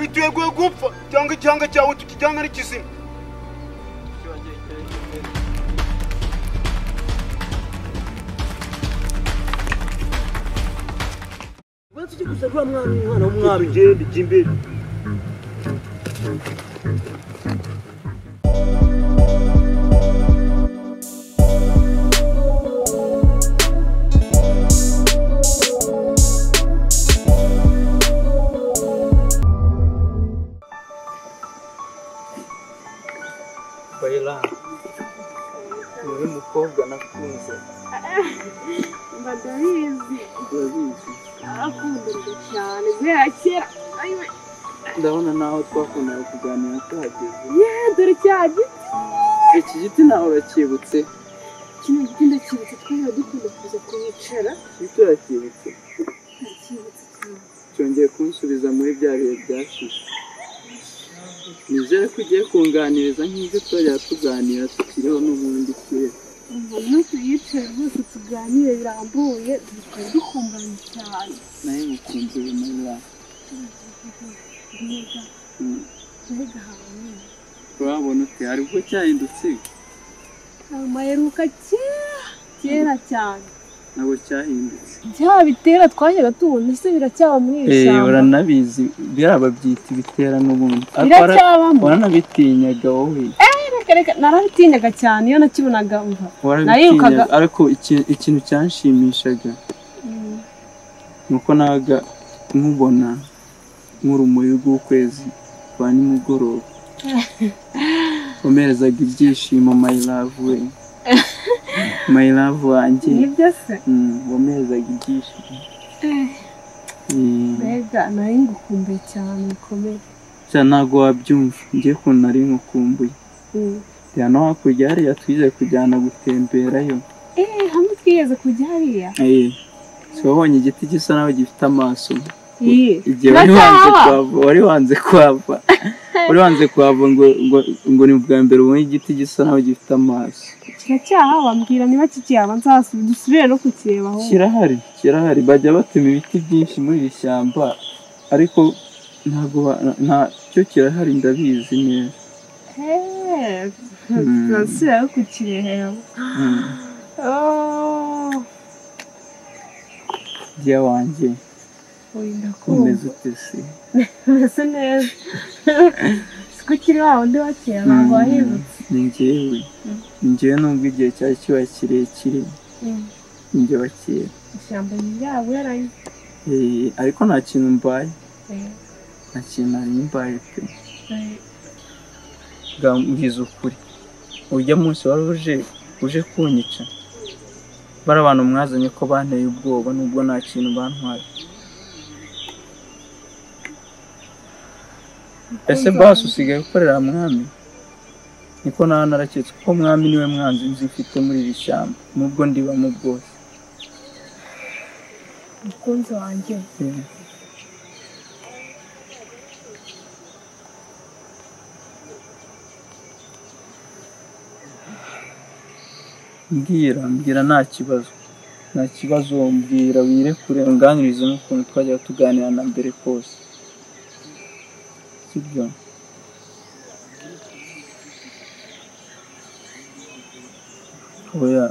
witeguye gupfa cyangwa igihanga cyawe tukijyana ari kizima. Tujye gusagura umwana w'umwami gende imbere. Bayila, niwe mukobwa nakunze. Mbadabizi. Akundurwa cyane guhera kera. Ndabona naho twakundaga kuganira tuhageze. Dore cya giti. Iki giti nawe uracyibutse? Kino giti ndacyibutse, twari dukunda kuza kuhicara. Giti uracyibutse? Ndacyibutse cyane. Cyongeye kunsubiza muri bya bihe byashize. Nizere ko ugiye kunganiriza nk'ibyo twajya tuganira tukiriho n'ubundi kera. Nuko yicaye rwose tuganire birambuye, dukumbanye cyane. Nawe mukunze Bayila. Mbega hamwe. Urabona ute hari ubwo cyahindutse? Amaheruka kera cyane. Ntabwo cyahindutse. Bya bitera twajyaga tubona ese biracyaba muri iri shyamba. Uranabizi byarababyita ibitera n'ubundi. Biracyabamo. Waranabitinyaga wowe. Reka narabitinyaga cyane iyo nakibonaga umva. Narirukaga ariko ikintu cyanshimishaga. Nuko naga nkubona nk'urumuri rw'ukwezi kwa nimugoroba. Umerezaga ibyishimo my love we. My love wanjye. Nibyo se? Umerezaga ibyishimo. Mbega nari ngukumbuye cyane bikomeye. Ntabwo wabyumva ngiye ko nari ngukumbuye. Hano hakurya hariya twize kujyana gutemberayo. Hamwe twigeze kujya hariya? Si wabonye igiti gisa naho gifite amaso? Igihe wari wanze kuhava. Wari wanze kuhava ngo ni bwa mbere ubonye igiti gisa naho gifite amaso. Kiracyahaba wambwira niba kikihaba dusubire no kukirebaho. Kirahari bajya batema ibiti byinshi muri iri shyamba ariko cyo kirahari ndabizi neza. Turasubira kukireba. Jya wanjye. Umeze ute se? Umeze neza. Siko kiri wa wundi wa kera ntabwo wahibutse. Ni njyewe nubwo igihe cyari kiba kirekire. Ni njye wa kera. Ishyamba ryabo yaraye. Ariko nta kintu mbaye. Nta kintu nari mbaye pe. Mbwiza ukuri. Ujya munsi wari uje kunyica. Bara abantu mwazanye ko banteye ubwoba nubwo nta kintu bantwaye. Ese basi usigaye ukorera mwami? Niko nawe naraketse ko mwami niwe mwanzi nzi mfite muri iri shyamba nubwo ndibamo bwose. Mukunzi wanjye. Mbwira nta kibazo mbwira wirekure unganirize n'ukuntu twajya tuganira na mbere kose. Sibyo? Oya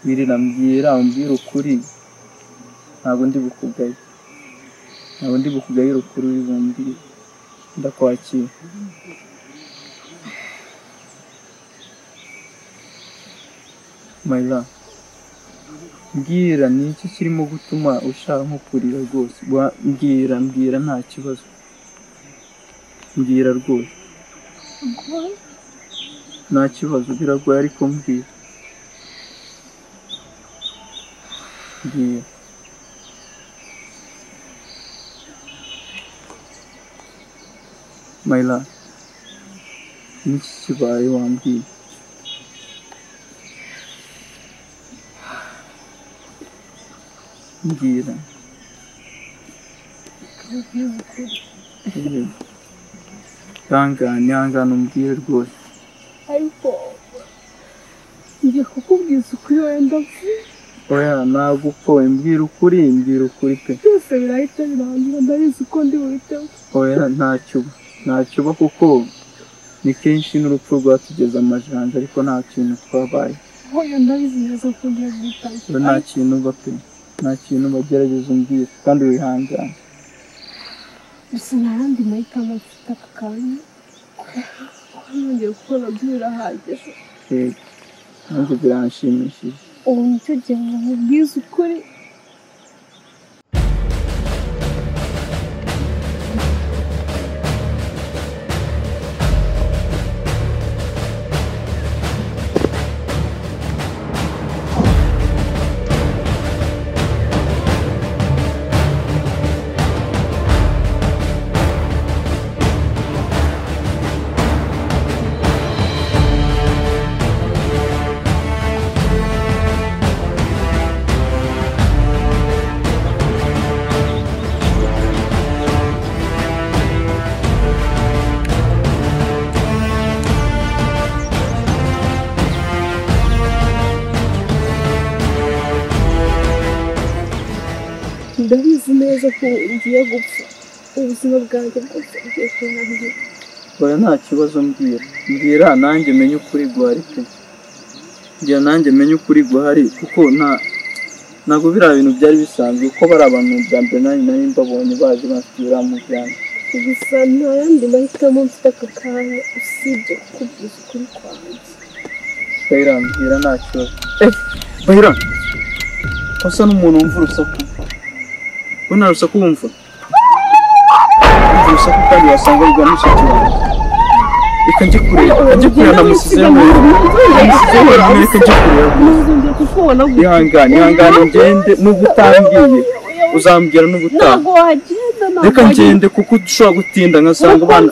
wirira mbwira ukuri. Ntabwo ndi bukugayira ukuri wibumbire. Ndakwakira. My love. Mbwira ni iki kirimo gutuma ushaka nko kurira rwose? Mbwira nta kibazo. Mbwira rwose. Nta kibazo biragoye ariko mbwira. My love. Ni iki kibaye wambwiye? Mbwira. Ihangane umbwire rwose. Ariko ngiye kukubwiza ukuri wenda se. Oya ntabwo upfa mbwira ukuri pe. Byose birahita birangira ndabizi ko ndi buhiteho. kiba kuko ni kenshi n'urupfu rwatugeze amajanja ariko nta kintu twabaye. Oya ndabizi neza ko ugiye guhitamo. Nta kintu bape, nta kintu bagerageza umbwira kandi wihangane. Gusa ntarandi mahitamo mfite aka kanya. Nongeye gukora birahagije. Yego, nanjye biranshimishije. Ubu nicyo gihe nkubwiza ukuri. Ndabizi neza ko ngiye gupfa. Ubuzima bwanjye bwose bugiye kurangira. Oya nta kibazo mbwira nanjye menye ukuri guhari pe. Ngira nanjye menye ukuri guhari kuko ntago biriya bintu byari bisanzwe ko bari abantu bwa mbere nari mbabonye baje basubira mu byano. Gusa nta yandi mahitamo mfite aka kanya usibye kukubwiza ukuri kwanjye. Bayira mbwira nta kibazo. Bayira usa n'umuntu wumva urusaku. Ubona urusaku wumva? Urusaku kandi wasanga rwa mushiki wawe. Reka njye kureba namusizeho. Reka njye kureba. Ihangane ngende n'ubutambwiye. Uzambwira n'ubutaha. Reka ngende kuko ushobora gutinda nkasanga abana.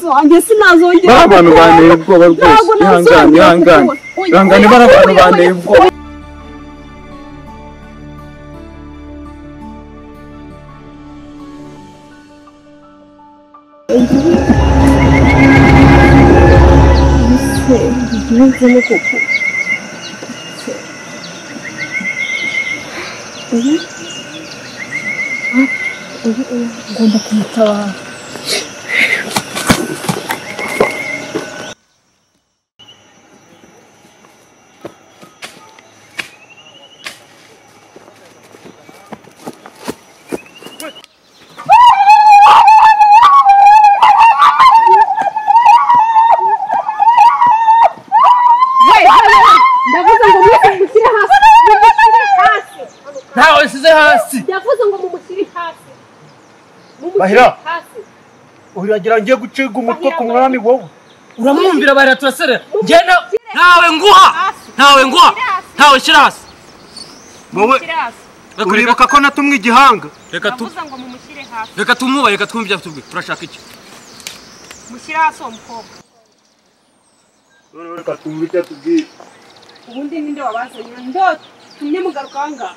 Bari abantu banteye ubwoba rwose. Ihangane bari abantu banteye ubwoba. Nizeye koko. Ngomba kumutabara. Ntawe size hasi. Yavuze ngo mumushyire hasi. Bahira. Uragira ngiye guciga umutwe ku mwami wowe. Uramwumvira Bahira turasere. Ngenda ntawe nguha. Ntawe shirasi. Wowe uribuka ko natumwe igihanga. Yavuze ngo mumushyire hasi. Reka tumuba reka twumvira tubwe. Turashaka iki? Mushyire hasi umukobwa. None reka tumvite tubwire. Ubundi ninde wabazanye ndo tumye mugaruka ngaha.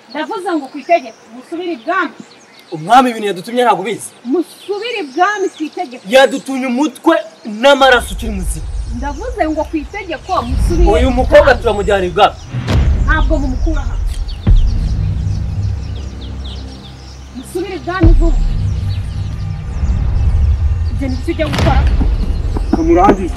Ndavuze ngo kwitegeka musubire ibwami. Umwami ibintu yadutumye ntago bizi. Musubire ibwami kwitegeka. Yadutumye umutwe n'amaraso ukiri muzima. Ndavuze ngo kwitegeko musubire. Uyu mukobwa turamujyana ibwami. Ntabwo mumukura hano. Musubire ibwami vuba. Ibyo ni byo ujya gukora. Kamurangiza.